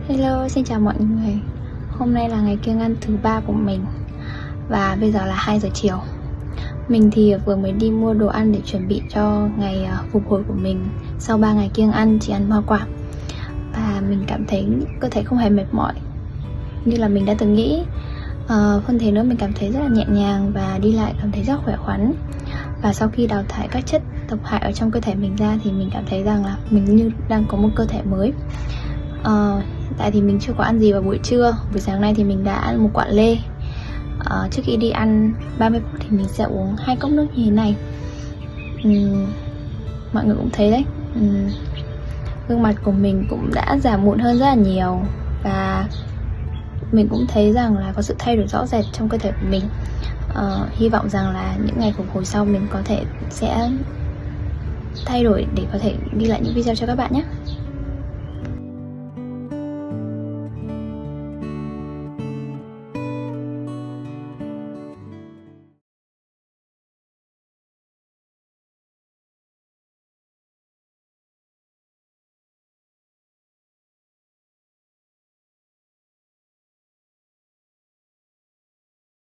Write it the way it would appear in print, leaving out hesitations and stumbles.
Hello, xin chào mọi người. Hôm nay là ngày kiêng ăn thứ 3 của mình và bây giờ là 2 giờ chiều. Mình thì vừa mới đi mua đồ ăn để chuẩn bị cho ngày phục hồi của mình sau 3 ngày kiêng ăn chỉ ăn hoa quả. Và mình cảm thấy cơ thể không hề mệt mỏi như là mình đã từng nghĩ. Hơn thế nữa, mình cảm thấy rất là nhẹ nhàng và đi lại cảm thấy rất khỏe khoắn. Và sau khi đào thải các chất độc hại ở trong cơ thể mình ra thì mình cảm thấy rằng là mình như đang có một cơ thể mới. Hiện tại thì mình chưa có ăn gì vào buổi trưa. Buổi sáng nay thì mình đã ăn một quả lê. Trước khi đi ăn 30 phút thì mình sẽ uống 2 cốc nước như thế này. Mọi người cũng thấy đấy, gương mặt của mình cũng đã giảm mụn hơn rất là nhiều. Và mình cũng thấy rằng là có sự thay đổi rõ rệt trong cơ thể của mình. Hy vọng rằng là những ngày phục hồi sau mình có thể sẽ thay đổi để có thể ghi lại những video cho các bạn nhé.